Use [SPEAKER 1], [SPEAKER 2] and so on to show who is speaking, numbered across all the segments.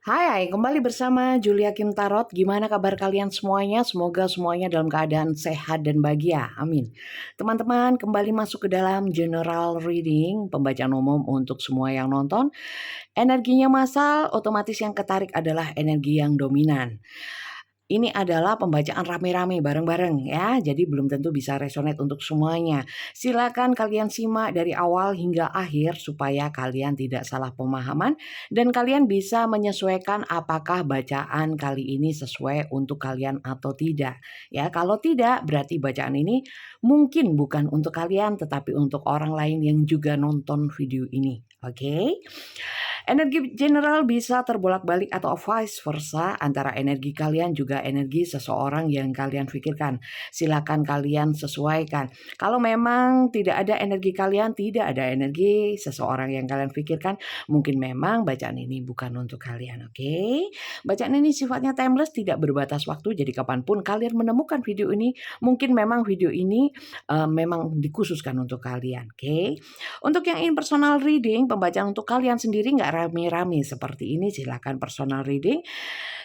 [SPEAKER 1] Hai, kembali bersama Julia Kim Tarot. Gimana kabar kalian semuanya? Semoga semuanya dalam keadaan sehat dan bahagia. Amin. Teman-teman, kembali masuk ke dalam general reading, pembacaan umum untuk semua yang nonton. Energinya massal, otomatis yang ketarik adalah energi yang dominan. Ini adalah pembacaan rame-rame bareng-bareng ya, jadi belum tentu bisa resonate untuk semuanya. Silakan kalian simak dari awal hingga akhir supaya kalian tidak salah pemahaman dan kalian bisa menyesuaikan apakah bacaan kali ini sesuai untuk kalian atau tidak. Ya, kalau tidak berarti bacaan ini mungkin bukan untuk kalian tetapi untuk orang lain yang juga nonton video ini. Oke? Energi general bisa terbolak-balik atau vice versa antara energi kalian juga energi seseorang yang kalian pikirkan. Silakan kalian sesuaikan. Kalau memang tidak ada energi kalian, tidak ada energi seseorang yang kalian pikirkan, mungkin memang bacaan ini bukan untuk kalian, oke? Bacaan ini sifatnya timeless, tidak berbatas waktu, jadi kapanpun kalian menemukan video ini, mungkin memang video ini memang dikhususkan untuk kalian, oke? Untuk yang ingin personal reading, pembacaan untuk kalian sendiri nggak rame-rame seperti ini, silakan personal reading.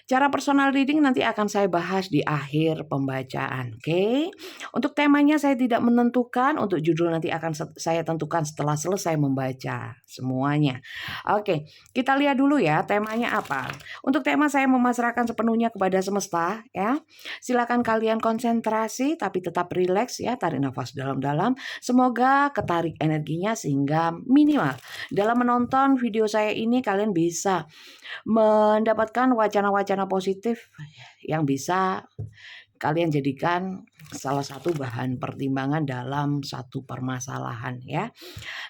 [SPEAKER 1] Cara personal reading nanti akan saya bahas di akhir pembacaan, oke? Untuk temanya saya tidak menentukan, untuk judul nanti akan saya tentukan setelah selesai membaca semuanya. Oke, kita lihat dulu ya temanya apa. Untuk tema saya memasrahkan sepenuhnya kepada semesta ya. Silakan kalian konsentrasi tapi tetap rileks ya, tarik nafas dalam-dalam. Semoga ketarik energinya sehingga minimal dalam menonton video saya ini kalian bisa mendapatkan wacana-wacana positif yang bisa kalian jadikan salah satu bahan pertimbangan dalam satu permasalahan ya.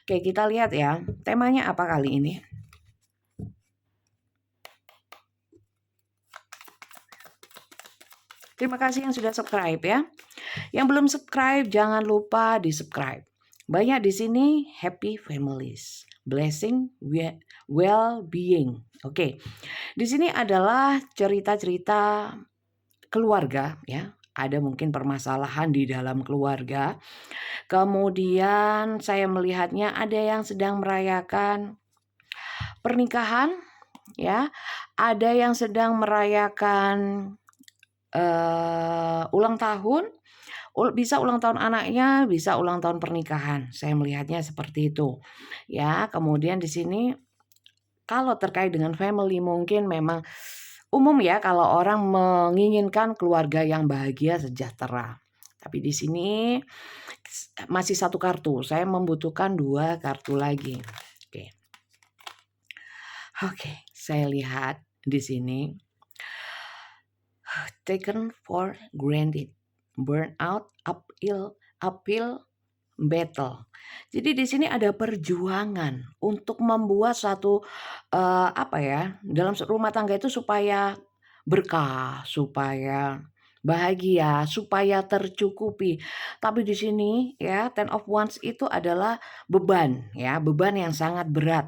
[SPEAKER 1] Oke, kita lihat ya. Temanya apa kali ini? Terima kasih yang sudah subscribe ya. Yang belum subscribe jangan lupa di-subscribe. Banyak di sini happy families, blessing, well-being. Oke. Di sini adalah cerita-cerita keluarga ya. Ada mungkin permasalahan di dalam keluarga. Kemudian saya melihatnya ada yang sedang merayakan pernikahan ya. Ada yang sedang merayakan ulang tahun. Bisa ulang tahun anaknya, bisa ulang tahun pernikahan. Saya melihatnya seperti itu. Ya, kemudian di sini kalau terkait dengan family mungkin memang umum ya kalau orang menginginkan keluarga yang bahagia sejahtera. Tapi di sini masih satu kartu. Saya membutuhkan 2 kartu lagi. Oke. Oke, saya lihat di sini taken for granted, burnout, uphill battle. Jadi di sini ada perjuangan untuk membuat satu dalam rumah tangga itu supaya berkah, supaya bahagia, supaya tercukupi. Tapi di sini ya Ten of Wands itu adalah beban ya, beban yang sangat berat.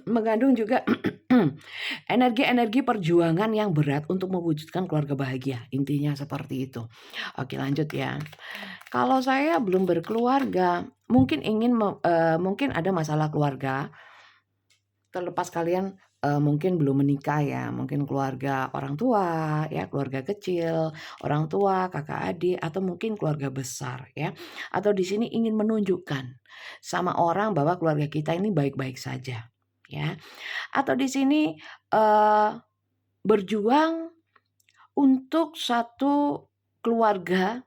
[SPEAKER 1] Mengandung juga energi-energi perjuangan yang berat untuk mewujudkan keluarga bahagia. Intinya seperti itu. Oke, lanjut ya. Kalau saya belum berkeluarga, mungkin mungkin ada masalah keluarga. Terlepas kalian mungkin belum menikah ya, mungkin keluarga orang tua ya, keluarga kecil, orang tua, kakak adik atau mungkin keluarga besar ya. Atau di sini ingin menunjukkan sama orang bahwa keluarga kita ini baik-baik saja ya. Atau di sini berjuang untuk satu keluarga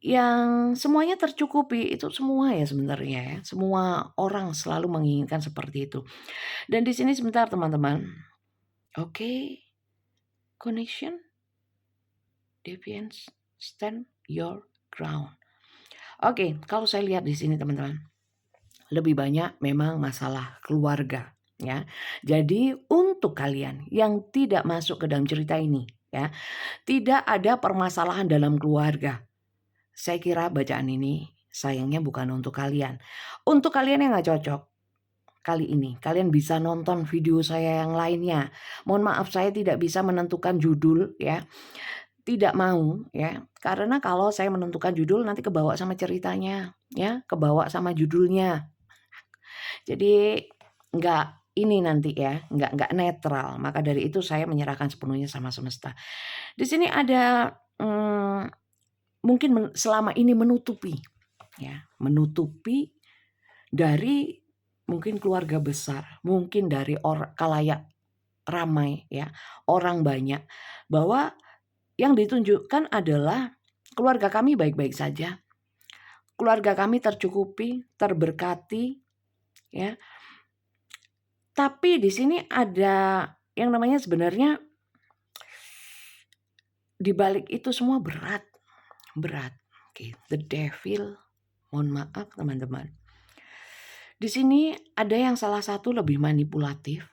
[SPEAKER 1] yang semuanya tercukupi, itu semua ya sebenarnya ya. Semua orang selalu menginginkan seperti itu. Dan di sini sebentar teman-teman. Oke. Connection. Defiance. Stand your ground. Oke, kalau saya lihat di sini teman-teman. Lebih banyak memang masalah keluarga ya. Jadi untuk kalian yang tidak masuk ke dalam cerita ini ya, tidak ada permasalahan dalam keluarga. Saya kira bacaan ini sayangnya bukan untuk kalian. Untuk kalian yang nggak cocok kali ini, kalian bisa nonton video saya yang lainnya. Mohon maaf saya tidak bisa menentukan judul ya. Tidak mau ya. Karena kalau saya menentukan judul nanti kebawa sama ceritanya ya, kebawa sama judulnya. Jadi nggak ini nanti ya, nggak netral. Maka dari itu saya menyerahkan sepenuhnya sama semesta. Di sini ada mungkin selama ini menutupi ya, menutupi dari mungkin keluarga besar, mungkin dari kalayak ramai ya, orang banyak, bahwa yang ditunjukkan adalah keluarga kami baik-baik saja. Keluarga kami tercukupi, terberkati ya. Tapi di sini ada yang namanya sebenarnya di balik itu semua berat. Oke, the devil, mohon maaf teman-teman. Di sini ada yang salah satu lebih manipulatif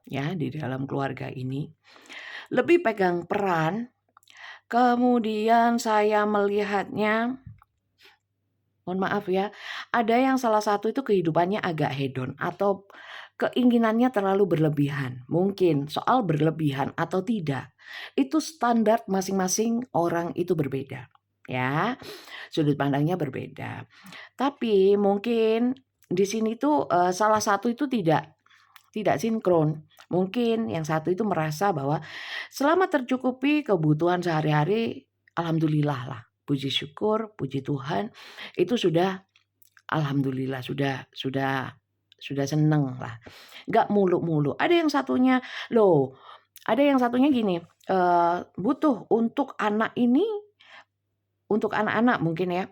[SPEAKER 1] ya di dalam keluarga ini. Lebih pegang peran. Kemudian saya melihatnya, mohon maaf ya, ada yang salah satu itu kehidupannya agak hedon atau keinginannya terlalu berlebihan. Mungkin soal berlebihan atau tidak, itu standar masing-masing orang itu berbeda. Ya, sudut pandangnya berbeda. Tapi mungkin di sini tuh salah satu itu tidak sinkron. Mungkin yang satu itu merasa bahwa selama tercukupi kebutuhan sehari-hari, alhamdulillah lah. Puji syukur, puji Tuhan, itu sudah alhamdulillah, sudah seneng lah. Gak muluk-muluk. Ada yang satunya, ada yang satunya gini, butuh untuk anak ini, untuk anak-anak mungkin ya,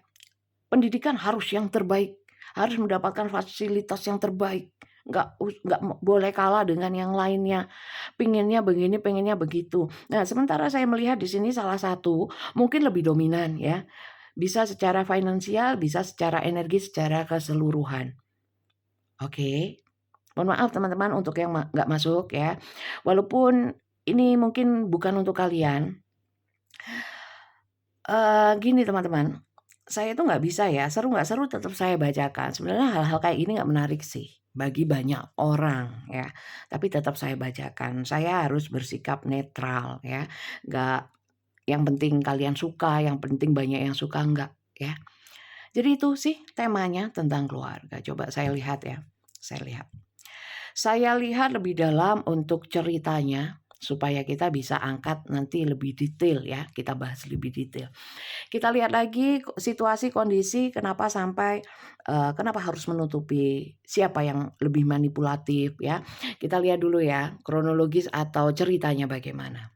[SPEAKER 1] pendidikan harus yang terbaik, harus mendapatkan fasilitas yang terbaik. Nggak boleh kalah dengan yang lainnya. Pengennya begini, pengennya begitu. Nah, sementara saya melihat di sini salah satu mungkin lebih dominan ya. Bisa secara finansial, bisa secara energi, secara keseluruhan. Oke. Mohon maaf teman-teman untuk yang nggak masuk ya. Walaupun ini mungkin bukan untuk kalian. Gini teman-teman, saya itu nggak bisa ya, seru nggak seru tetap saya bacakan. Sebenarnya hal-hal kayak ini nggak menarik sih bagi banyak orang ya, tapi tetap saya bacakan. Saya harus bersikap netral ya, nggak yang penting kalian suka, yang penting banyak yang suka, enggak ya. Jadi itu sih temanya tentang keluarga. Coba saya lihat ya, saya lihat lebih dalam untuk ceritanya supaya kita bisa angkat nanti lebih detail ya, kita bahas lebih detail. Kita lihat lagi situasi kondisi kenapa sampai kenapa harus menutupi, siapa yang lebih manipulatif ya. Kita lihat dulu ya kronologis atau ceritanya bagaimana.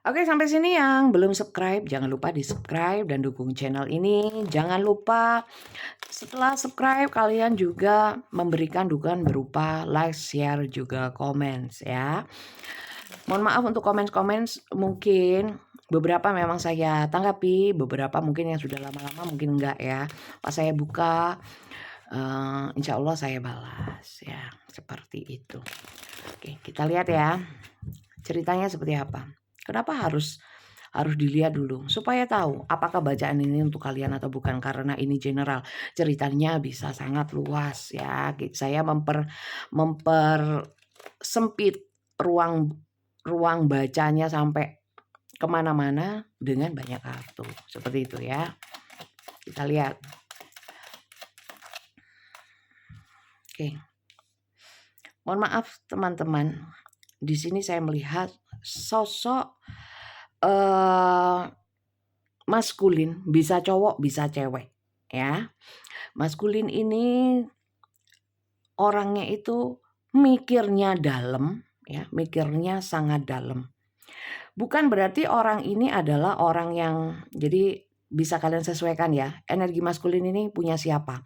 [SPEAKER 1] Oke, sampai sini yang belum subscribe jangan lupa di-subscribe dan dukung channel ini. Jangan lupa setelah subscribe kalian juga memberikan dukungan berupa like, share juga comments ya. Mohon maaf untuk komen-komen mungkin beberapa memang saya tanggapi, beberapa mungkin yang sudah lama-lama mungkin enggak ya. Pas saya buka, insya Allah saya balas ya, seperti itu. Oke, kita lihat ya ceritanya seperti apa. Kenapa harus dilihat dulu supaya tahu apakah bacaan ini untuk kalian atau bukan, karena ini general, ceritanya bisa sangat luas ya. Saya sempit ruang bacanya sampai kemana-mana dengan banyak kartu seperti itu ya. Kita lihat. Oke. Mohon maaf teman-teman. Di sini saya melihat sosok maskulin, bisa cowok, bisa cewek ya. Maskulin ini orangnya itu mikirnya dalam ya, mikirnya sangat dalam. Bukan berarti orang ini adalah orang yang, jadi bisa kalian sesuaikan ya, energi maskulin ini punya siapa.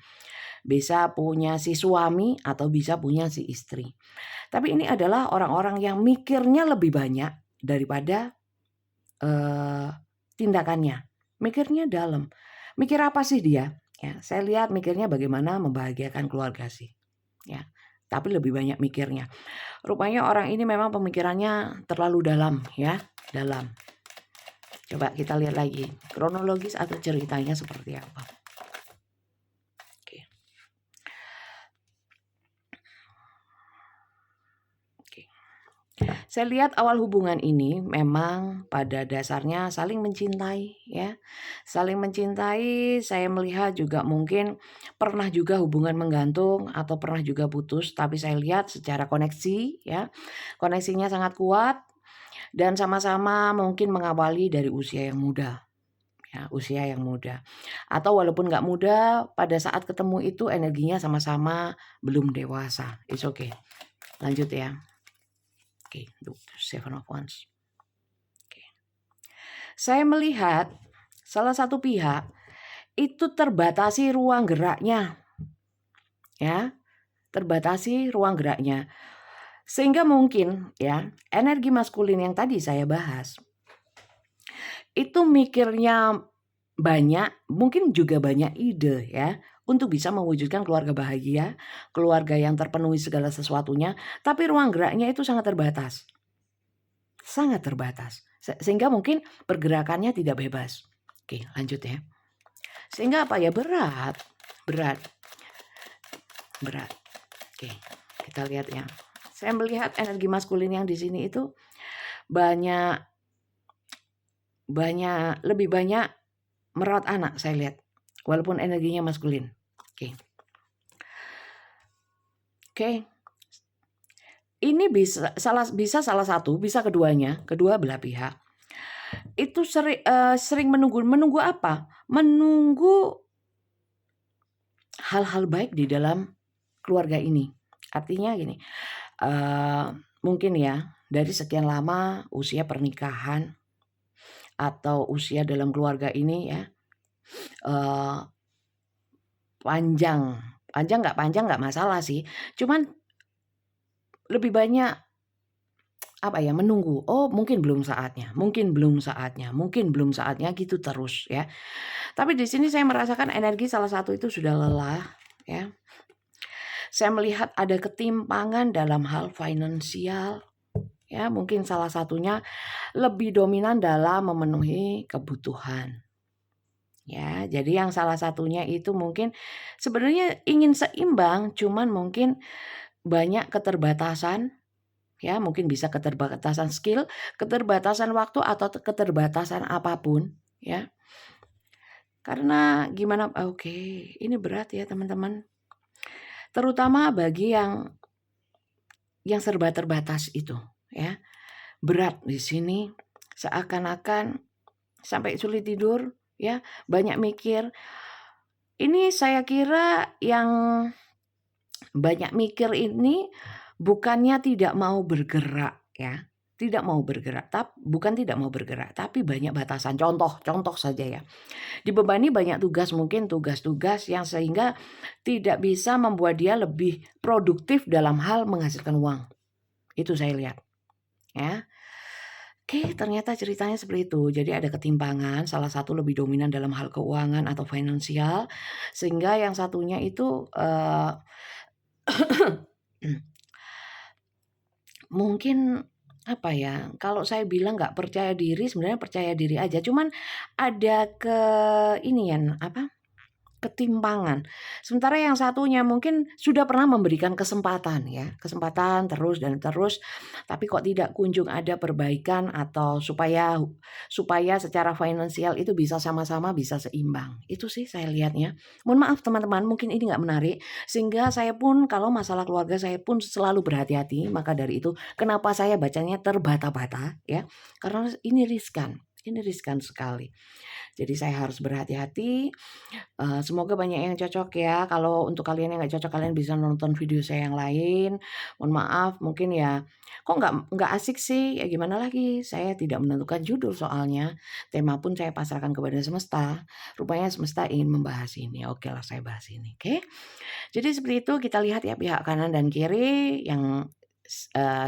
[SPEAKER 1] Bisa punya si suami atau bisa punya si istri. Tapi ini adalah orang-orang yang mikirnya lebih banyak daripada tindakannya. Mikirnya dalam. Mikir apa sih dia? Ya, saya lihat mikirnya bagaimana membahagiakan keluarga sih. Ya, tapi lebih banyak mikirnya. Rupanya orang ini memang pemikirannya terlalu dalam ya, dalam. Coba kita lihat lagi kronologis atau ceritanya seperti apa. Oke. Saya lihat awal hubungan ini memang pada dasarnya saling mencintai ya. Saling mencintai, saya melihat juga mungkin pernah juga hubungan menggantung atau pernah juga putus, tapi saya lihat secara koneksi ya, koneksinya sangat kuat dan sama-sama mungkin mengawali dari usia yang muda. Ya, usia yang muda. Atau walaupun nggak muda, pada saat ketemu itu energinya sama-sama belum dewasa. It's okay. Lanjut ya. Oke, Seven of Wands. Oke. Saya melihat salah satu pihak itu terbatasi ruang geraknya. Ya, terbatasi ruang geraknya. Sehingga mungkin ya, energi maskulin yang tadi saya bahas itu mikirnya banyak, mungkin juga banyak ide ya, untuk bisa mewujudkan keluarga bahagia, keluarga yang terpenuhi segala sesuatunya, tapi ruang geraknya itu sangat terbatas. Sangat terbatas. Sehingga mungkin pergerakannya tidak bebas. Oke, lanjut ya. Sehingga apa ya, berat. Oke, kita lihat ya. Saya melihat energi maskulin yang di sini itu lebih banyak merawat anak, saya lihat. Walaupun energinya maskulin. Oke. Ini bisa salah satu, bisa keduanya, kedua belah pihak. Itu sering menunggu apa? Menunggu hal-hal baik di dalam keluarga ini. Artinya gini, mungkin ya dari sekian lama usia pernikahan atau usia dalam keluarga ini ya, panjang nggak masalah sih. Cuman lebih banyak apa ya, menunggu. Oh, mungkin belum saatnya gitu terus ya. Tapi di sini saya merasakan energi salah satu itu sudah lelah ya. Saya melihat ada ketimpangan dalam hal finansial ya, mungkin salah satunya lebih dominan dalam memenuhi kebutuhan. Ya, jadi yang salah satunya itu mungkin sebenarnya ingin seimbang, cuman mungkin banyak keterbatasan ya, mungkin bisa keterbatasan skill, keterbatasan waktu atau keterbatasan apapun ya. Karena gimana, oke, ini berat ya teman-teman. Terutama bagi yang serba terbatas itu ya. Berat di sini seakan-akan sampai sulit tidur ya, banyak mikir. Ini saya kira yang banyak mikir ini bukannya tidak mau bergerak ya. Tidak mau bergerak, bukan tidak mau bergerak, tapi banyak batasan. Contoh saja ya. Dibebani banyak tugas, mungkin tugas-tugas yang sehingga tidak bisa membuat dia lebih produktif dalam hal menghasilkan uang. Itu saya lihat. Ya. Oke, ternyata ceritanya seperti itu. Jadi ada ketimpangan, salah satu lebih dominan dalam hal keuangan atau finansial, sehingga yang satunya itu mungkin apa ya, kalau saya bilang nggak percaya diri, sebenarnya percaya diri aja. Cuman ada ketimpangan. Sementara yang satunya mungkin sudah pernah memberikan kesempatan ya, kesempatan terus dan terus, tapi kok tidak kunjung ada perbaikan atau supaya secara finansial itu bisa sama-sama bisa seimbang. Itu sih saya lihatnya. Mohon maaf teman-teman, mungkin ini nggak menarik, sehingga saya pun kalau masalah keluarga saya pun selalu berhati-hati. Maka dari itu kenapa saya bacanya terbata-bata ya, karena ini riskan sekali. Jadi saya harus berhati-hati. Semoga banyak yang cocok ya. Kalau untuk kalian yang nggak cocok, kalian bisa nonton video saya yang lain. Mohon maaf, mungkin ya, kok nggak asik sih? Ya gimana lagi? Saya tidak menentukan judul soalnya. Tema pun saya pasrahkan kepada semesta. Rupanya semesta ingin membahas ini. Oke lah, saya bahas ini. Oke. Jadi seperti itu, kita lihat ya pihak kanan dan kiri yang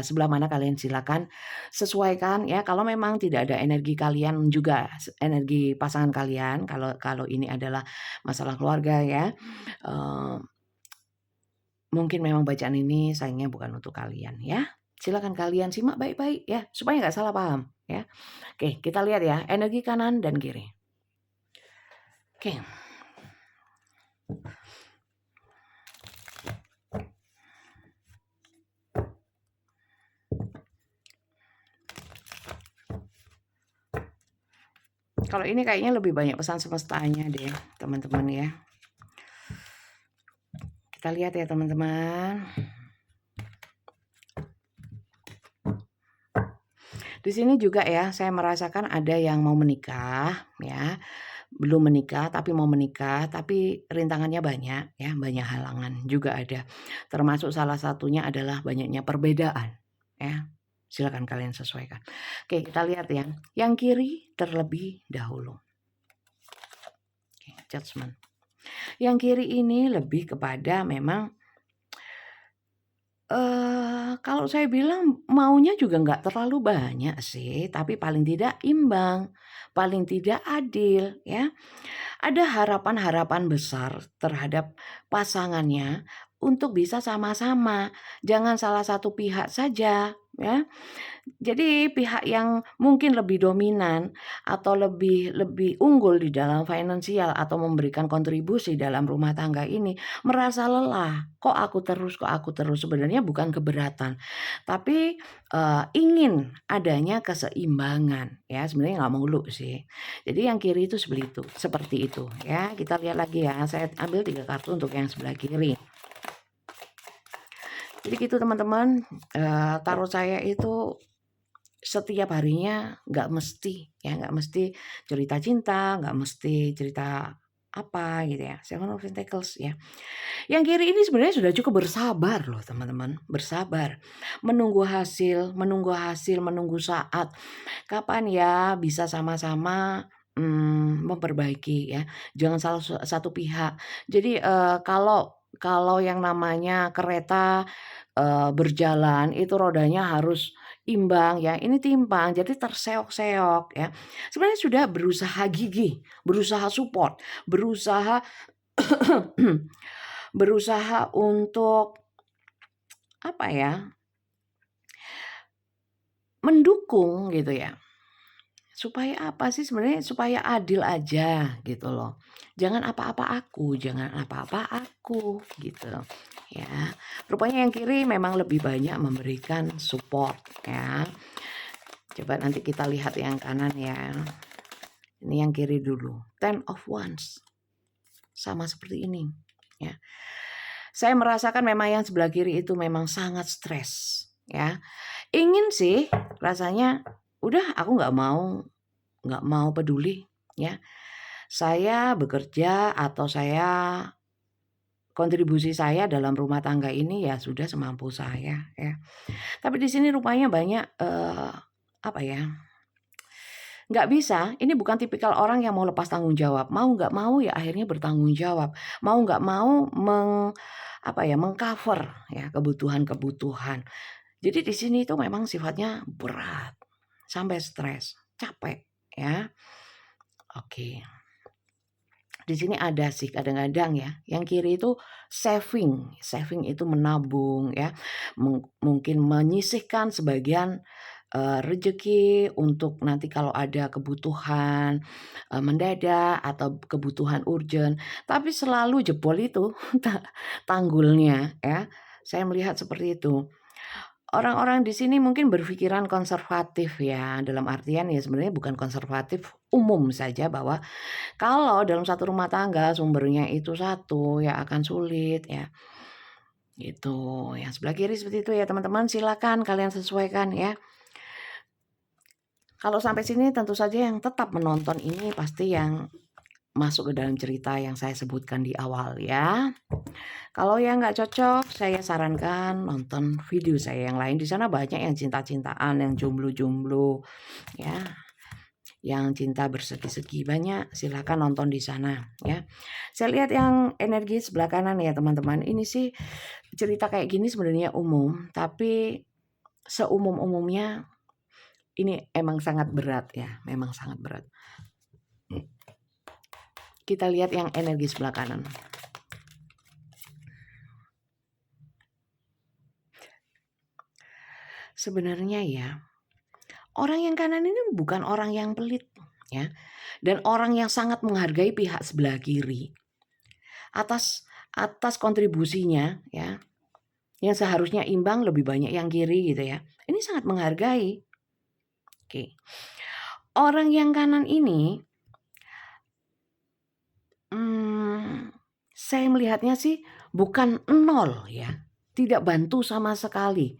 [SPEAKER 1] sebelah mana kalian silakan sesuaikan ya. Kalau memang tidak ada energi kalian juga energi pasangan kalian, kalau ini adalah masalah keluarga ya, mungkin memang bacaan ini sayangnya bukan untuk kalian ya. Silakan kalian simak baik-baik ya, supaya nggak salah paham ya. Oke, kita lihat ya energi kanan dan kiri. Oke. Kalau ini kayaknya lebih banyak pesan semestanya deh, teman-teman ya. Kita lihat ya, teman-teman. Di sini juga ya, saya merasakan ada yang mau menikah ya. Belum menikah tapi mau menikah, tapi rintangannya banyak ya, banyak halangan juga ada. Termasuk salah satunya adalah banyaknya perbedaan ya. Silakan kalian sesuaikan. Oke, kita lihat ya. Yang kiri terlebih dahulu. Oke, judgment. Yang kiri ini lebih kepada memang kalau saya bilang maunya juga nggak terlalu banyak sih, tapi paling tidak imbang, paling tidak adil ya. Ada harapan-harapan besar terhadap pasangannya untuk bisa sama-sama, jangan salah satu pihak saja ya. Jadi pihak yang mungkin lebih dominan atau lebih lebih unggul di dalam finansial atau memberikan kontribusi dalam rumah tangga ini merasa lelah, "Kok aku terus kok aku terus?" Sebenarnya bukan keberatan, tapi, ingin adanya keseimbangan ya, sebenarnya nggak mulu sih. Jadi yang kiri itu seperti itu ya. Kita lihat lagi ya, saya ambil 3 kartu untuk yang sebelah kiri. Jadi gitu teman-teman, tarot saya itu setiap harinya nggak mesti ya, nggak mesti cerita cinta, nggak mesti cerita apa gitu ya, Seven of Pentacles ya. Yang kiri ini sebenarnya sudah cukup bersabar loh teman-teman, bersabar. Menunggu hasil, menunggu saat kapan ya bisa sama-sama, memperbaiki ya, jangan salah satu pihak. Jadi, kalau yang namanya kereta berjalan itu rodanya harus imbang ya, ini timpang jadi terseok-seok ya. Sebenarnya sudah berusaha gigih, berusaha support, berusaha berusaha untuk apa ya, mendukung gitu ya. Supaya apa sih sebenarnya supaya adil aja gitu loh. Jangan apa-apa aku, jangan apa-apa aku gitu ya. Rupanya yang kiri memang lebih banyak memberikan support ya. Coba nanti kita lihat yang kanan ya. Ini yang kiri dulu. Ten of Wands. Sama seperti ini ya. Saya merasakan memang yang sebelah kiri itu memang sangat stres ya. Ingin sih rasanya udah aku nggak mau peduli ya. Saya bekerja atau saya kontribusi saya dalam rumah tangga ini ya sudah semampu saya ya. Tapi di sini rupanya banyak apa ya? Nggak bisa, ini bukan tipikal orang yang mau lepas tanggung jawab. Mau nggak mau ya akhirnya bertanggung jawab. Mau nggak mau apa ya, meng-cover ya kebutuhan-kebutuhan. Jadi di sini itu memang sifatnya berat, sampai stres, capek ya. Oke. Di sini ada sih kadang-kadang ya, yang kiri itu saving itu menabung ya, mungkin menyisihkan sebagian, rezeki untuk nanti kalau ada kebutuhan, mendadak atau kebutuhan urgent, tapi selalu jebol itu tanggulnya ya, saya melihat seperti itu. Orang-orang di sini mungkin berpikiran konservatif ya, dalam artian ya sebenarnya bukan konservatif umum saja bahwa kalau dalam satu rumah tangga sumbernya itu satu, ya akan sulit ya, gitu. Yang sebelah kiri seperti itu ya teman-teman, silakan kalian sesuaikan ya. Kalau sampai sini tentu saja yang tetap menonton ini pasti yang masuk ke dalam cerita yang saya sebutkan di awal ya. Kalau yang nggak cocok, saya sarankan nonton video saya yang lain. Di sana banyak yang cinta-cintaan, yang jomblo-jomblo ya. Yang cinta bersegi-segi banyak, silakan nonton di sana ya. Saya lihat yang energi sebelah kanan ya teman-teman. Ini sih cerita kayak gini sebenarnya umum, tapi seumum-umumnya ini emang sangat berat ya, memang sangat berat. Kita lihat yang energi sebelah kanan. Sebenarnya ya, orang yang kanan ini bukan orang yang pelit ya, dan orang yang sangat menghargai pihak sebelah kiri. Atas kontribusinya ya, yang seharusnya imbang lebih banyak yang kiri gitu ya. Ini sangat menghargai. Oke. Orang yang kanan ini Saya melihatnya sih bukan nol ya, tidak bantu sama sekali.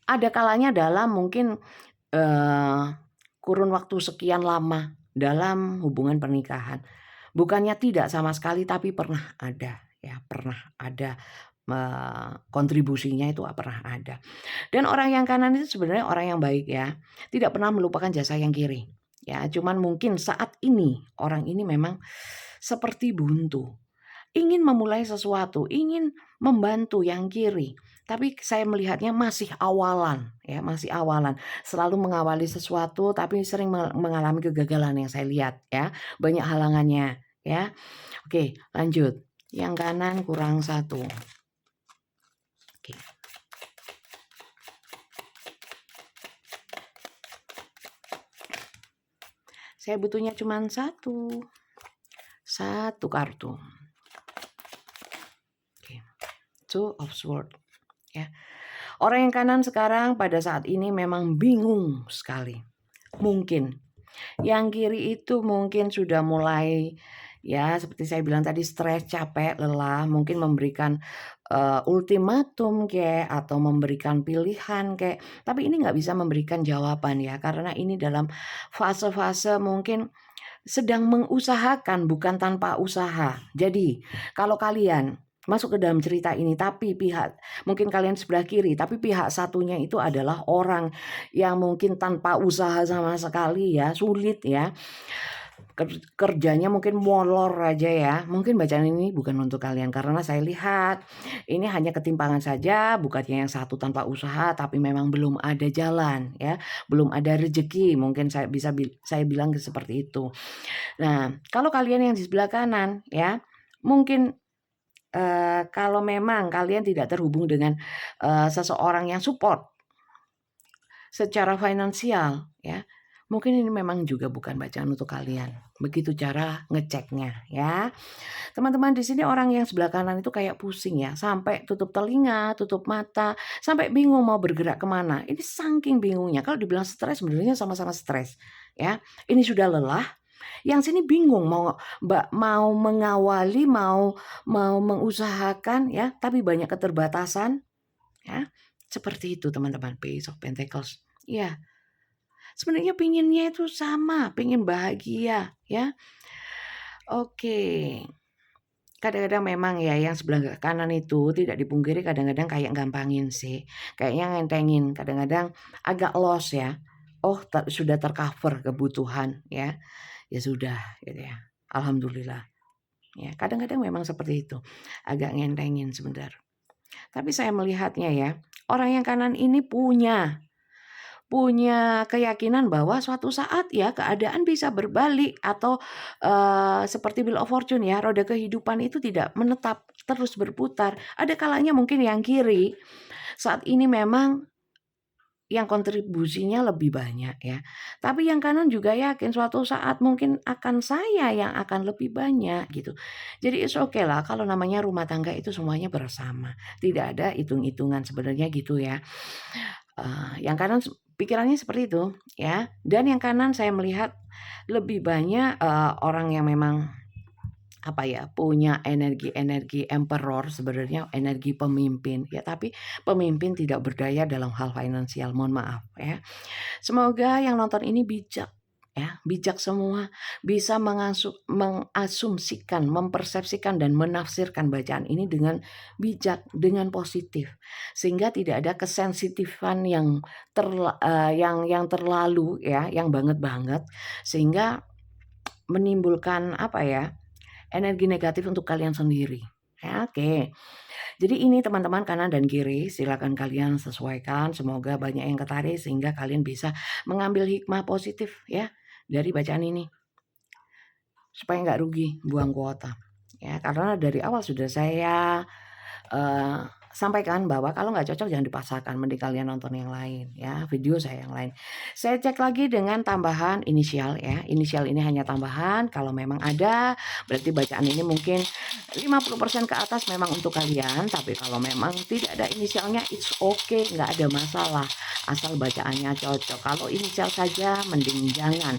[SPEAKER 1] Ada kalanya dalam mungkin kurun waktu sekian lama dalam hubungan pernikahan. Bukannya tidak sama sekali, tapi pernah ada ya, pernah ada kontribusinya itu pernah ada. Dan orang yang kanan itu sebenarnya orang yang baik ya, tidak pernah melupakan jasa yang kiri. Ya, cuman mungkin saat ini orang ini memang seperti buntu. Ingin memulai sesuatu, ingin membantu yang kiri. Tapi saya melihatnya masih awalan, ya, masih awalan. Selalu mengawali sesuatu tapi sering mengalami kegagalan yang saya lihat ya. Banyak halangannya, ya. Oke, lanjut. Yang kanan kurang 1. Oke. Saya butuhnya cuma 1 kartu. Oke. 2 of Swords, ya. Orang yang kanan sekarang pada saat ini memang bingung sekali. Mungkin yang kiri itu mungkin sudah mulai, ya seperti saya bilang tadi, stres, capek, lelah, mungkin memberikan ultimatum kayak atau memberikan pilihan kayak, tapi ini nggak bisa memberikan jawaban ya, karena ini dalam fase-fase mungkin sedang mengusahakan bukan tanpa usaha. Jadi kalau kalian masuk ke dalam cerita ini tapi mungkin kalian sebelah kiri tapi pihak satunya itu adalah orang yang mungkin tanpa usaha sama sekali ya, sulit ya, kerjanya mungkin molor aja ya, mungkin bacaan ini bukan untuk kalian karena saya lihat ini hanya ketimpangan saja, bukannya yang satu tanpa usaha tapi memang belum ada jalan ya, belum ada rezeki, mungkin saya bilang seperti itu. Nah, kalau kalian yang di sebelah kanan ya, mungkin kalau memang kalian tidak terhubung dengan seseorang yang support secara finansial ya, mungkin ini memang juga bukan bacaan untuk kalian. Begitu cara ngeceknya ya. Teman-teman di sini orang yang sebelah kanan itu kayak pusing ya, sampai tutup telinga, tutup mata, sampai bingung mau bergerak kemana. Ini saking bingungnya. Kalau dibilang stres sebenarnya sama-sama stres ya. Ini sudah lelah. Yang sini bingung mau mengawali, mau mengusahakan ya, tapi banyak keterbatasan ya. Seperti itu teman-teman, Page of Pentacles. Ya. Sebenarnya pinginnya itu sama, pingin bahagia ya. Oke. Kadang-kadang memang ya yang sebelah kanan itu tidak dipungkiri kadang-kadang kayak gampangin sih. Kayaknya ngentengin, kadang-kadang agak loss ya. Oh, sudah tercover kebutuhan ya. Ya sudah gitu ya. Alhamdulillah. Ya, kadang-kadang memang seperti itu. Agak ngentengin sebentar. Tapi saya melihatnya ya, orang yang kanan ini punya keyakinan bahwa suatu saat ya keadaan bisa berbalik atau seperti Wheel of Fortune ya, roda kehidupan itu tidak menetap, terus berputar. Ada kalanya mungkin yang kiri saat ini memang yang kontribusinya lebih banyak ya. Tapi yang kanan juga yakin suatu saat mungkin akan saya yang akan lebih banyak gitu. Jadi it's okay lah kalau namanya rumah tangga itu semuanya bersama. Tidak ada hitung-hitungan sebenarnya gitu ya. Yang kanan pikirannya seperti itu ya. Dan yang kanan saya melihat lebih banyak orang yang memang punya energi emperor, sebenarnya energi pemimpin ya, tapi pemimpin tidak berdaya dalam hal finansial, mohon maaf ya. Semoga yang nonton ini bijak ya, bijak semua, bisa mengasumsikan, mempersepsikan dan menafsirkan bacaan ini dengan bijak, dengan positif, sehingga tidak ada kesensitifan yang terlalu ya, yang banget sehingga menimbulkan energi negatif untuk kalian sendiri. Ya, oke. Jadi ini teman-teman kanan dan kiri, silakan kalian sesuaikan. Semoga banyak yang ketarik sehingga kalian bisa mengambil hikmah positif ya dari bacaan ini. Supaya nggak rugi buang kuota. Ya, karena dari awal sudah saya sampaikan bahwa kalau nggak cocok jangan dipaksakan, mending kalian nonton yang lain ya, video saya yang lain. Saya cek lagi dengan tambahan inisial ya, inisial ini hanya tambahan, kalau memang ada berarti bacaan ini mungkin 50% ke atas memang untuk kalian, tapi kalau memang tidak ada inisialnya it's okay, nggak ada masalah. asal bacaannya cocok. Kalau inisial saja mending jangan,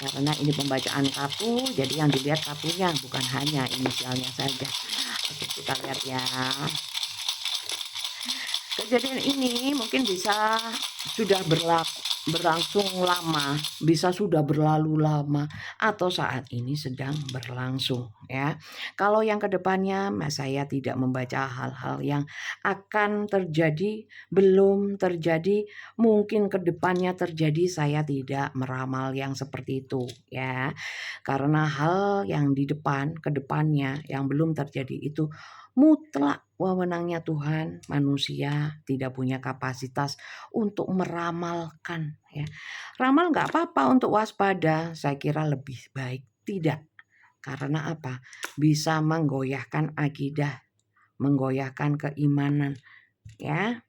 [SPEAKER 1] karena ini pembacaan kartu, jadi yang dilihat kartunya bukan hanya inisialnya saja. Oke, kita lihat ya. Kejadian ini mungkin bisa sudah berlangsung lama, bisa sudah berlalu lama, atau saat ini sedang berlangsung ya. Kalau yang kedepannya, saya tidak membaca hal-hal yang akan terjadi, belum terjadi, mungkin kedepannya terjadi, saya tidak meramal yang seperti itu ya. Karena hal yang di depan, kedepannya yang belum terjadi itu mutlak wewenangnya Tuhan. Manusia tidak punya kapasitas untuk meramalkan ya. Ramal nggak apa-apa untuk waspada, saya kira lebih baik tidak. Karena apa? Bisa menggoyahkan akidah, menggoyahkan keimanan ya.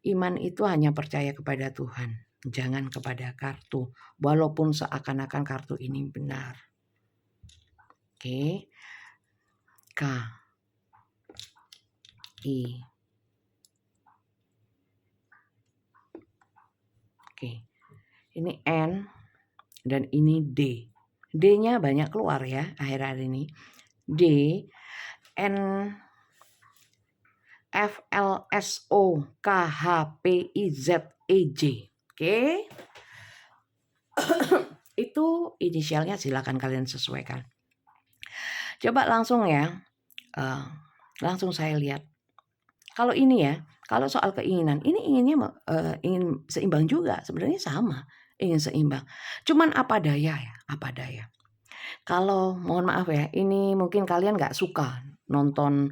[SPEAKER 1] Iman itu hanya percaya kepada Tuhan, jangan kepada kartu, walaupun seakan-akan kartu ini benar. Oke. K I. Oke. Ini N dan ini D. D-nya banyak keluar ya akhir-akhir ini. D, N, F, L, S, O, K, H, P, I, Z, E, J. Oke. Itu inisialnya, silakan kalian sesuaikan. Coba langsung ya. Langsung saya lihat. Kalau ini ya, kalau soal keinginan, ini inginnya ingin seimbang juga, sebenarnya sama, ingin seimbang. Cuman apa daya ya, apa daya. Kalau mohon maaf ya, ini mungkin kalian nggak suka nonton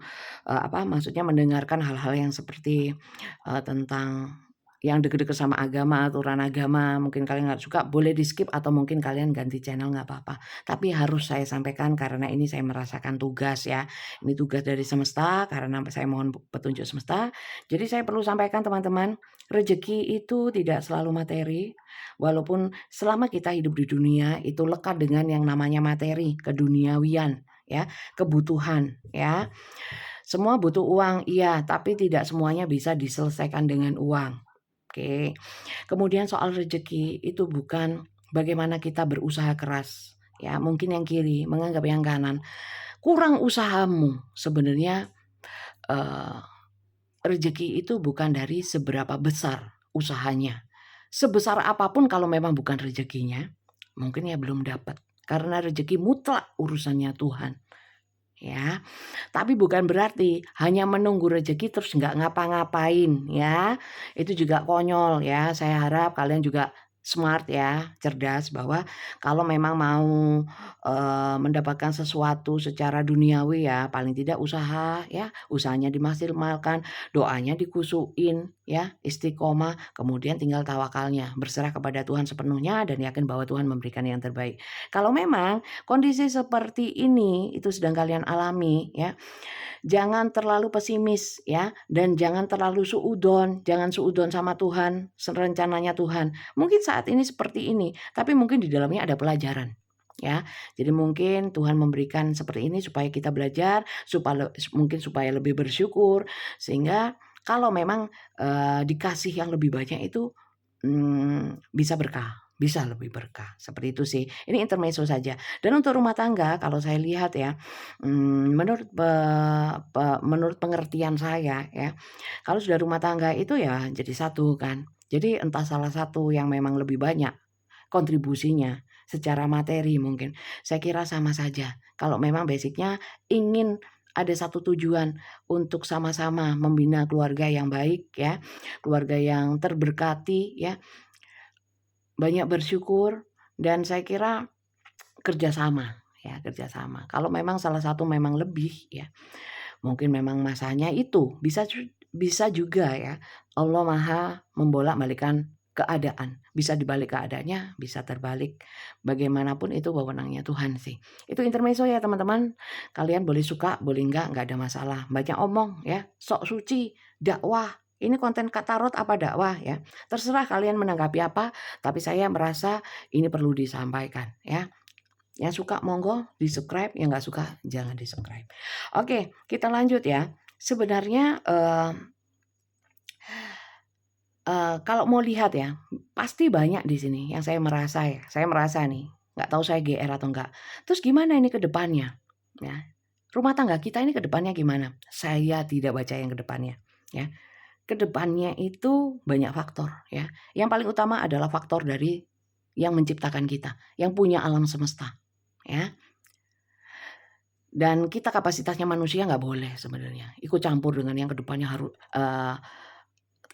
[SPEAKER 1] maksudnya mendengarkan hal-hal yang seperti tentang yang deket-deket sama agama, aturan agama, mungkin kalian nggak suka, boleh di skip atau mungkin kalian ganti channel nggak apa-apa. Tapi harus saya sampaikan karena ini saya merasakan tugas ya. Ini tugas dari semesta karena saya mohon petunjuk semesta. Jadi saya perlu sampaikan teman-teman, rezeki itu tidak selalu materi. Walaupun selama kita hidup di dunia itu lekat dengan yang namanya materi, keduniawian ya, kebutuhan ya. Semua butuh uang, iya, tapi tidak semuanya bisa diselesaikan dengan uang. Oke. Kemudian soal rezeki itu bukan bagaimana kita berusaha keras. Ya, mungkin yang kiri menganggap yang kanan kurang usahamu. Sebenarnya rezeki itu bukan dari seberapa besar usahanya. Sebesar apapun kalau memang bukan rezekinya, mungkin ya belum dapat. Karena rezeki mutlak urusannya Tuhan. Ya, tapi bukan berarti hanya menunggu rezeki terus nggak ngapa-ngapain ya. Itu juga konyol ya. Saya harap kalian juga smart ya, cerdas bahwa kalau memang mau mendapatkan sesuatu secara duniawi ya, paling tidak usaha ya, usahanya dimaksimalkan, doanya dikusuin ya, istiqomah, kemudian tinggal tawakalnya, berserah kepada Tuhan sepenuhnya dan yakin bahwa Tuhan memberikan yang terbaik. Kalau memang kondisi seperti ini itu sedang kalian alami ya, jangan terlalu pesimis ya, dan jangan terlalu suudon, jangan suudon sama Tuhan, rencananya Tuhan. Mungkin saat ini seperti ini, tapi mungkin di dalamnya ada pelajaran. Ya, jadi mungkin Tuhan memberikan seperti ini supaya kita belajar, supaya lebih bersyukur, sehingga kalau memang dikasih yang lebih banyak itu bisa berkah. Bisa lebih berkah, seperti itu sih. Ini intermezzo saja. Dan untuk rumah tangga, kalau saya lihat ya, menurut pengertian saya ya, kalau sudah rumah tangga itu ya jadi satu kan. Jadi entah salah satu yang memang lebih banyak kontribusinya secara materi mungkin, saya kira sama saja. Kalau memang basicnya ingin ada satu tujuan untuk sama-sama membina keluarga yang baik ya, keluarga yang terberkati ya, banyak bersyukur, dan saya kira kerjasama ya, kerjasama. Kalau memang salah satu memang lebih ya, mungkin memang masanya itu bisa juga ya, Allah Maha membolak-balikkan keadaan, bisa dibalik keadaannya, bisa terbalik. Bagaimanapun itu wewenangnya Tuhan sih. Itu intermezzo ya teman-teman. Kalian boleh suka, boleh enggak ada masalah. Banyak omong ya, sok suci, dakwah. Ini konten tarot apa dakwah ya. Terserah kalian menanggapi apa, tapi saya merasa ini perlu disampaikan ya. Yang suka monggo di-subscribe, yang nggak suka jangan di-subscribe. Oke, kita lanjut ya. Sebenarnya Kalau mau lihat ya, pasti banyak di sini yang saya merasa ya, saya merasa nih, nggak tahu saya GR atau enggak. Terus gimana ini ke depannya? Ya, rumah tangga kita ini ke depannya gimana? Saya tidak baca yang ke depannya, ya. Ke depannya itu banyak faktor, ya. Yang paling utama adalah faktor dari yang menciptakan kita, yang punya alam semesta, ya. Dan kita kapasitasnya manusia nggak boleh sebenarnya ikut campur dengan yang ke depannya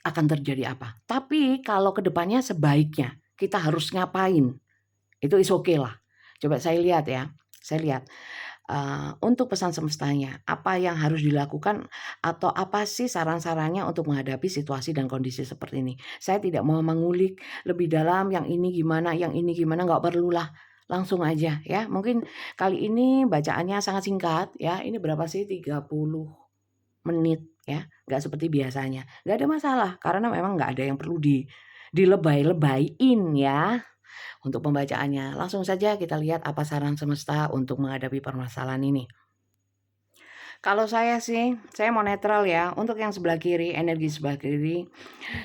[SPEAKER 1] akan terjadi apa. Tapi kalau ke depannya sebaiknya kita harus ngapain, itu is okay lah. Coba saya lihat ya, saya lihat, untuk pesan semestanya, apa yang harus dilakukan atau apa sih saran-sarannya untuk menghadapi situasi dan kondisi seperti ini. Saya tidak mau mengulik lebih dalam yang ini gimana, nggak perlulah. Langsung aja ya. Mungkin kali ini bacaannya sangat singkat ya. Ini berapa sih? 30 menit ya. Nggak seperti biasanya. Nggak ada masalah karena memang nggak ada yang perlu dilebay-lebayin ya untuk pembacaannya. Langsung saja kita lihat apa saran semesta untuk menghadapi permasalahan ini. Kalau saya sih, saya mau netral ya. Untuk yang sebelah kiri, energi sebelah kiri,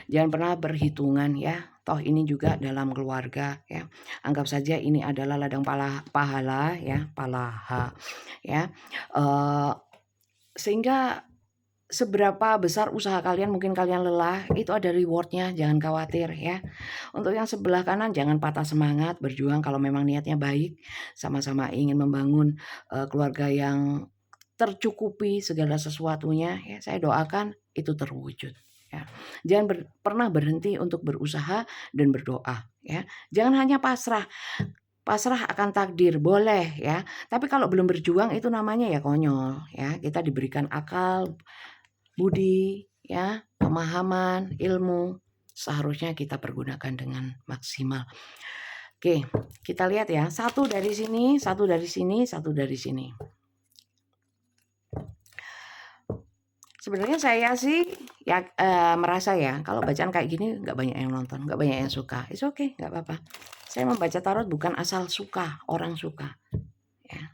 [SPEAKER 1] jangan pernah berhitungan ya. Toh ini juga dalam keluarga ya. Anggap saja ini adalah ladang pahala ya, palaha ya. Sehingga seberapa besar usaha kalian, mungkin kalian lelah, itu ada rewardnya, jangan khawatir ya. Untuk yang sebelah kanan jangan patah semangat, berjuang kalau memang niatnya baik, sama-sama ingin membangun keluarga yang tercukupi segala sesuatunya ya. Saya doakan itu terwujud ya. Jangan pernah berhenti untuk berusaha dan berdoa ya. Jangan hanya pasrah. Pasrah akan takdir boleh ya, tapi kalau belum berjuang itu namanya ya konyol ya. Kita diberikan akal, budi, ya, pemahaman, ilmu, seharusnya kita pergunakan dengan maksimal. Oke, kita lihat ya, satu dari sini, satu dari sini, satu dari sini. Sebenarnya saya sih ya merasa ya kalau bacaan kayak gini nggak banyak yang nonton, nggak banyak yang suka. It's okay, nggak apa-apa. Saya membaca tarot bukan asal suka, orang suka. Ya.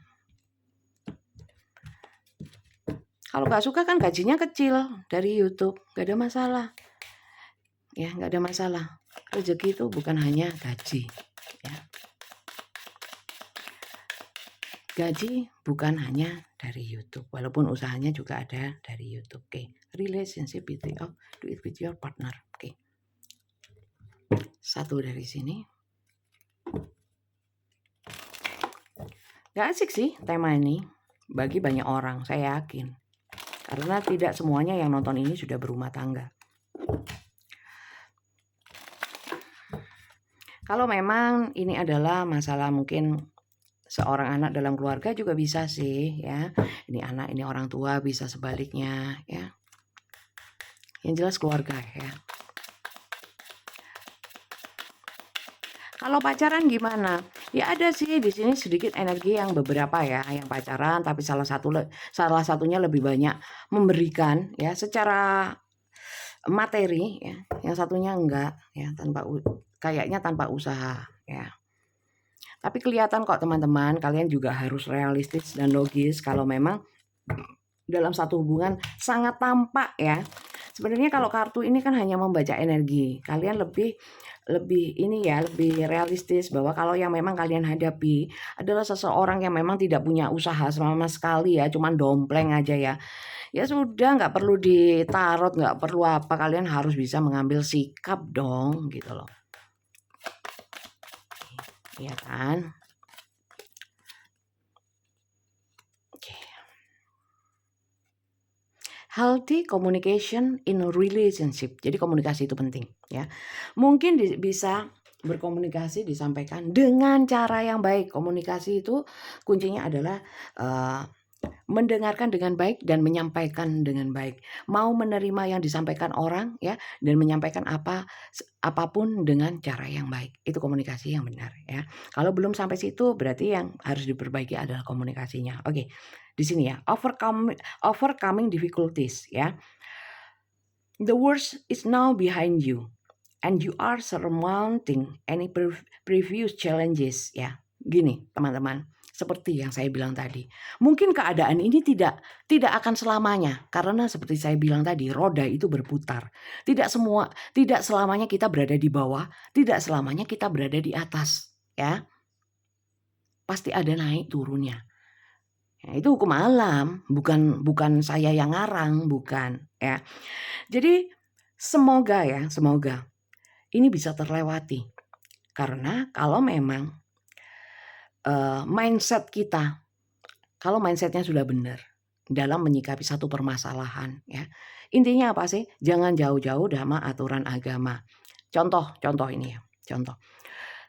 [SPEAKER 1] Kalau nggak suka kan gajinya kecil dari YouTube, nggak ada masalah. Ya, nggak ada masalah. Rezeki itu bukan hanya gaji. Ya. Gaji bukan hanya dari YouTube, walaupun usahanya juga ada dari YouTube. Oke, relationship do it with your partner. Oke, satu dari sini. Gak asik sih tema ini bagi banyak orang, saya yakin. Karena tidak semuanya yang nonton ini sudah berumah tangga. Kalau memang ini adalah masalah mungkin seorang anak dalam keluarga juga bisa sih ya. Ini anak, ini orang tua, bisa sebaliknya ya. Yang jelas keluarga ya. Kalau pacaran gimana? Ya ada sih di sini sedikit energi yang beberapa ya, yang pacaran tapi salah satunya lebih banyak memberikan ya secara materi ya. Yang satunya enggak ya, kayaknya tanpa usaha ya. Tapi kelihatan kok teman-teman, kalian juga harus realistis dan logis kalau memang dalam satu hubungan sangat tampak ya. Sebenarnya kalau kartu ini kan hanya membaca energi. Kalian lebih ini ya, lebih realistis bahwa kalau yang memang kalian hadapi adalah seseorang yang memang tidak punya usaha sama sekali ya, cuman dompleng aja ya. Ya sudah, nggak perlu ditarot, nggak perlu apa, kalian harus bisa mengambil sikap dong gitu loh. Iya kan? Healthy communication in a relationship. Jadi komunikasi itu penting ya. Mungkin bisa berkomunikasi disampaikan dengan cara yang baik. Komunikasi itu kuncinya adalah mendengarkan dengan baik dan menyampaikan dengan baik. Mau menerima yang disampaikan orang ya dan menyampaikan apapun dengan cara yang baik. Itu komunikasi yang benar ya. Kalau belum sampai situ berarti yang harus diperbaiki adalah komunikasinya. Oke. Di sini ya, overcoming difficulties ya. The worst is now behind you and you are surmounting any previous challenges ya. Gini, teman-teman. seperti yang saya bilang tadi. Mungkin keadaan ini tidak akan selamanya, karena seperti saya bilang tadi, roda itu berputar. Tidak selamanya kita berada di bawah, tidak selamanya kita berada di atas, ya. Pasti ada naik turunnya. Ya, itu hukum alam, bukan saya yang ngarang, bukan, ya. Jadi semoga ini bisa terlewati. Karena kalau memang mindset kita, kalau mindsetnya sudah benar dalam menyikapi satu permasalahan, ya. Intinya apa sih? Jangan jauh-jauh sama aturan agama. Contoh ini ya, contoh.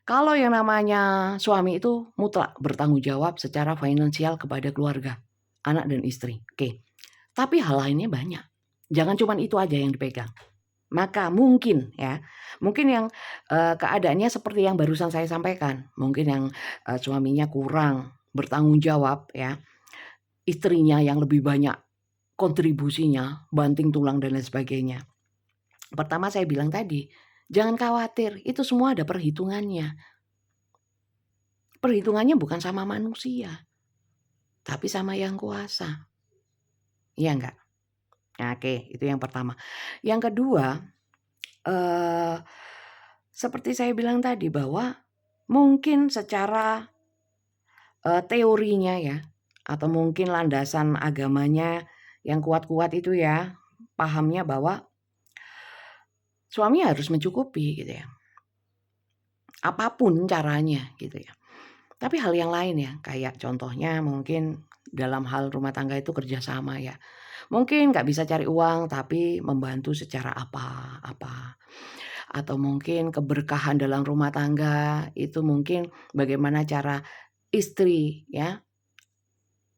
[SPEAKER 1] Kalau yang namanya suami itu mutlak bertanggung jawab secara finansial kepada keluarga, anak dan istri. Oke. Tapi hal lainnya banyak. Jangan cuma itu aja yang dipegang. Maka mungkin yang keadaannya seperti yang barusan saya sampaikan. Mungkin yang suaminya kurang bertanggung jawab, ya. Istrinya yang lebih banyak kontribusinya, banting tulang dan lain sebagainya. Pertama saya bilang tadi, jangan khawatir, itu semua ada perhitungannya. Perhitungannya bukan sama manusia, tapi sama yang kuasa. Iya enggak? Nah, oke, itu yang pertama. Yang kedua, seperti saya bilang tadi bahwa mungkin secara teorinya ya, atau mungkin landasan agamanya yang kuat-kuat itu ya, pahamnya bahwa suami harus mencukupi gitu ya. Apapun caranya gitu ya. Tapi hal yang lain ya, kayak contohnya mungkin dalam hal rumah tangga itu kerjasama ya. Mungkin nggak bisa cari uang tapi membantu secara apa. Atau mungkin keberkahan dalam rumah tangga itu mungkin bagaimana cara istri ya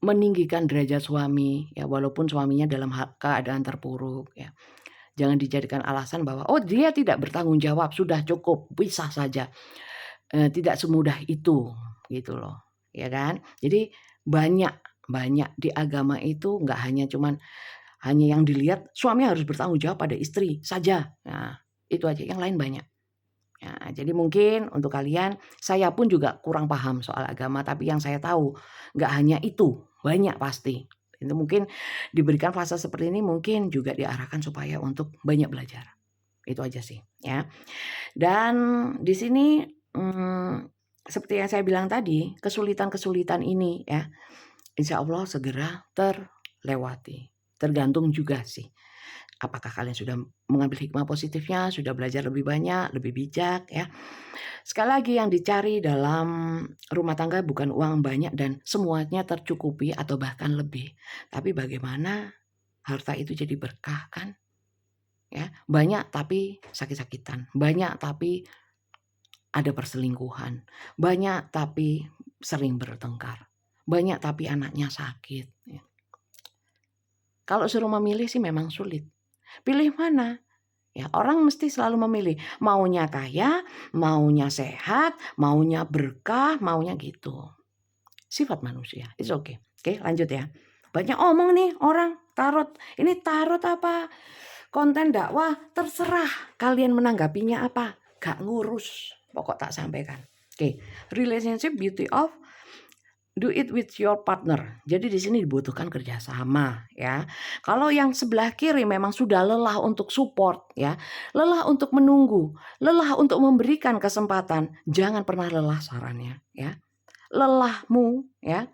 [SPEAKER 1] meninggikan derajat suami ya, walaupun suaminya dalam keadaan terpuruk ya. Jangan dijadikan alasan bahwa oh dia tidak bertanggung jawab, sudah cukup, pisah saja. Tidak semudah itu gitu loh, ya kan? Jadi banyak di agama itu nggak hanya yang dilihat suami harus bertanggung jawab pada istri saja. Nah, itu aja, yang lain banyak. Ya, jadi mungkin untuk kalian, saya pun juga kurang paham soal agama, tapi yang saya tahu nggak hanya itu, banyak pasti. Itu mungkin diberikan fase seperti ini mungkin juga diarahkan supaya untuk banyak belajar. Itu aja sih, ya. Dan di sini seperti yang saya bilang tadi, kesulitan-kesulitan ini ya, insya Allah segera terlewati. Tergantung juga sih, apakah kalian sudah mengambil hikmah positifnya, sudah belajar lebih banyak, lebih bijak ya. Sekali lagi yang dicari dalam rumah tangga bukan uang banyak dan semuanya tercukupi atau bahkan lebih. Tapi bagaimana harta itu jadi berkah kan? Ya, banyak tapi sakit-sakitan, banyak tapi ada perselingkuhan, banyak tapi sering bertengkar, banyak tapi anaknya sakit. Ya. Kalau suruh memilih sih memang sulit. Pilih mana? Ya, orang mesti selalu memilih. Maunya kaya, maunya sehat, maunya berkah, maunya gitu. Sifat manusia. It's okay. Oke, lanjut ya. Banyak omong nih orang tarot. Ini tarot apa? Konten dakwah, terserah kalian menanggapinya apa. Gak ngurus. Pokok tak sampaikan. Oke, relationship beauty of do it with your partner. Jadi di sini dibutuhkan kerjasama ya. Kalau yang sebelah kiri memang sudah lelah untuk support ya, lelah untuk menunggu, lelah untuk memberikan kesempatan, jangan pernah lelah sarannya ya. Lelahmu ya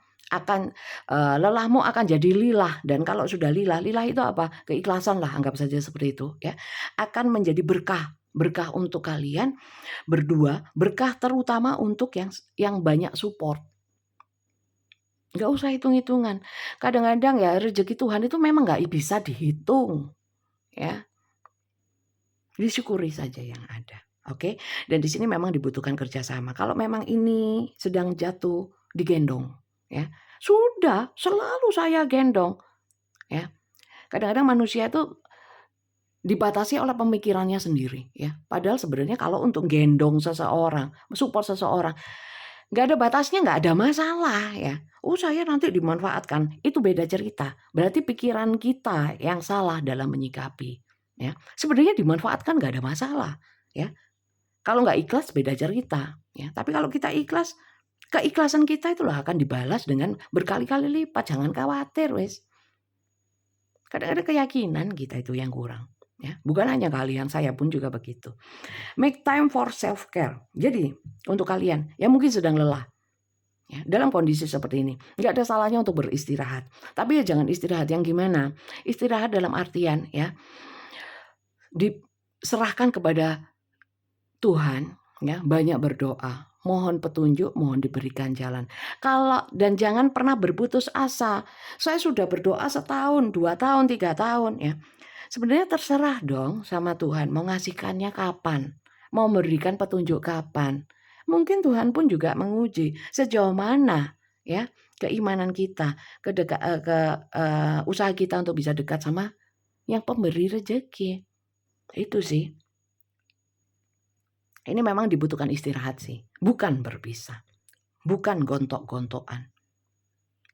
[SPEAKER 1] lelahmu akan jadi lilah, dan kalau sudah lilah itu apa? Keikhlasan lah, anggap saja seperti itu ya. Akan menjadi berkah untuk kalian berdua, berkah terutama untuk yang banyak support. Nggak usah hitung-hitungan. Kadang-kadang ya rezeki Tuhan itu memang nggak bisa dihitung. Ya. Disyukuri saja yang ada. Oke. Dan di sini memang dibutuhkan kerjasama. Kalau memang ini sedang jatuh, digendong. Ya. Sudah, selalu saya gendong. Ya. Kadang-kadang manusia itu dibatasi oleh pemikirannya sendiri. Ya. Padahal sebenarnya kalau untuk gendong seseorang, support seseorang, nggak ada batasnya, nggak ada masalah ya. Oh saya nanti dimanfaatkan, itu beda cerita. Berarti pikiran kita yang salah dalam menyikapi. Ya, sebenarnya dimanfaatkan nggak ada masalah. Ya, kalau nggak ikhlas beda cerita. Ya, tapi kalau kita ikhlas, Keikhlasan kita itulah akan dibalas dengan berkali-kali lipat. Jangan khawatir wes. Kadang-kadang keyakinan kita itu yang kurang. Ya, bukan hanya kalian, saya pun juga begitu. Make time for self care. Jadi untuk kalian yang mungkin sedang lelah, ya, dalam kondisi seperti ini, nggak ada salahnya untuk beristirahat. Tapi ya jangan istirahat yang gimana? Istirahat dalam artian ya diserahkan kepada Tuhan, ya, banyak berdoa, mohon petunjuk, mohon diberikan jalan. Dan jangan pernah berputus asa. Saya sudah berdoa setahun, 2 tahun, 3 tahun, ya. Sebenarnya terserah dong sama Tuhan mau ngasihkannya kapan, mau memberikan petunjuk kapan. Mungkin Tuhan pun juga menguji sejauh mana ya keimanan kita, usaha kita untuk bisa dekat sama yang pemberi rezeki. Itu sih. Ini memang dibutuhkan istirahat sih, bukan berpisah, bukan gontok-gontokan.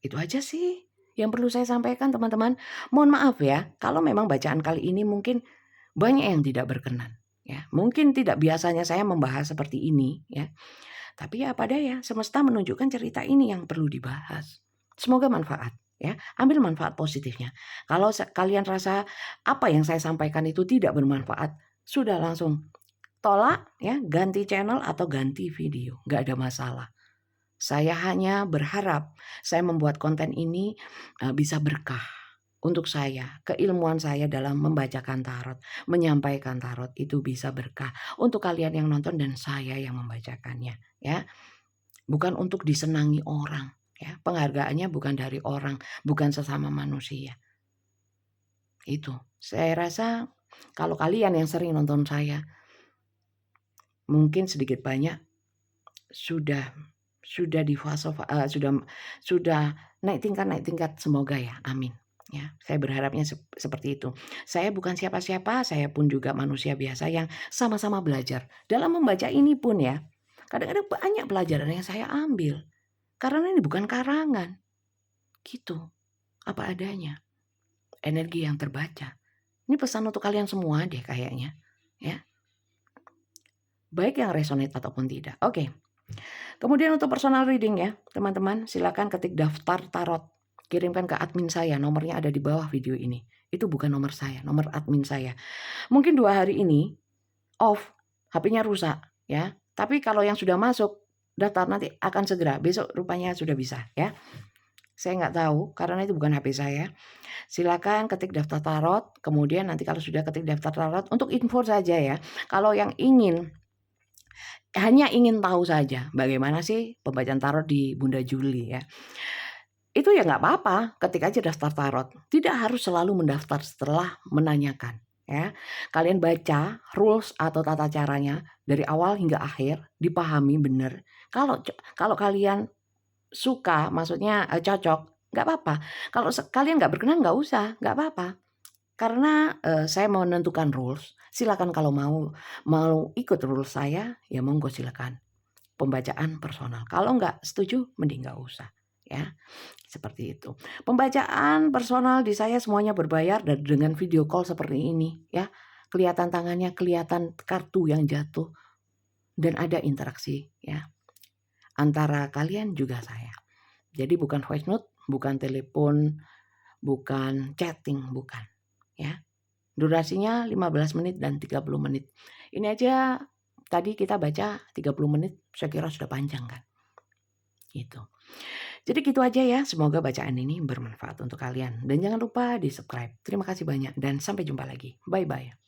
[SPEAKER 1] Itu aja sih yang perlu saya sampaikan teman-teman. Mohon maaf ya, kalau memang bacaan kali ini mungkin banyak yang tidak berkenan. Ya, mungkin tidak biasanya saya membahas seperti ini ya. Tapi ya apa daya, semesta menunjukkan cerita ini yang perlu dibahas. Semoga manfaat ya. Ambil manfaat positifnya. Kalau kalian rasa apa yang saya sampaikan itu tidak bermanfaat, sudah langsung tolak ya, ganti channel atau ganti video, nggak ada masalah. Saya hanya berharap saya membuat konten ini bisa berkah untuk saya, keilmuan saya dalam membacakan tarot, menyampaikan tarot itu bisa berkah untuk kalian yang nonton dan saya yang membacakannya ya. Bukan untuk disenangi orang ya, penghargaannya bukan dari orang, bukan sesama manusia. Itu, saya rasa kalau kalian yang sering nonton saya mungkin sedikit banyak sudah di fase sudah naik tingkat semoga ya, amin. Ya, saya berharapnya seperti itu. Saya bukan siapa-siapa, saya pun juga manusia biasa yang sama-sama belajar. Dalam membaca ini pun ya, kadang-kadang banyak pelajaran yang saya ambil. Karena ini bukan karangan. Gitu. Apa adanya. Energi yang terbaca. Ini pesan untuk kalian semua deh kayaknya, ya. Baik yang resonate ataupun tidak. Oke. Kemudian untuk personal reading ya, teman-teman, silakan ketik daftar tarot. Kirimkan ke admin saya, nomornya ada di bawah video ini. Itu bukan nomor saya, nomor admin saya. Mungkin 2 hari ini off, HP-nya rusak ya. Tapi kalau yang sudah masuk daftar nanti akan segera, besok rupanya sudah bisa ya. Saya nggak tahu karena itu bukan HP saya. Silakan ketik daftar tarot, kemudian nanti kalau sudah ketik daftar tarot, untuk info saja ya. Kalau yang hanya ingin tahu saja bagaimana sih pembacaan tarot di Bunda Juli ya. Itu ya nggak apa-apa, ketik aja daftar tarot. Tidak harus selalu mendaftar setelah menanyakan ya. Kalian baca rules atau tata caranya dari awal hingga akhir, dipahami benar. Kalau kalian suka, maksudnya cocok, nggak apa-apa. Kalau kalian nggak berkenan nggak usah, nggak apa-apa. Karena saya mau menentukan rules, silakan kalau mau ikut rules saya, ya monggo silakan. Pembacaan personal. Kalau nggak setuju, mending nggak usah. Ya, seperti itu. Pembacaan personal di saya semuanya berbayar dan dengan video call seperti ini. Ya, kelihatan tangannya, kelihatan kartu yang jatuh, dan ada interaksi ya antara kalian juga saya. Jadi bukan voice note, bukan telepon, bukan chatting, bukan. Ya. Durasinya 15 menit dan 30 menit. Ini aja tadi kita baca 30 menit, saya kira sudah panjang kan. Gitu. Jadi gitu aja ya, semoga bacaan ini bermanfaat untuk kalian. Dan jangan lupa di subscribe. Terima kasih banyak dan sampai jumpa lagi. Bye-bye.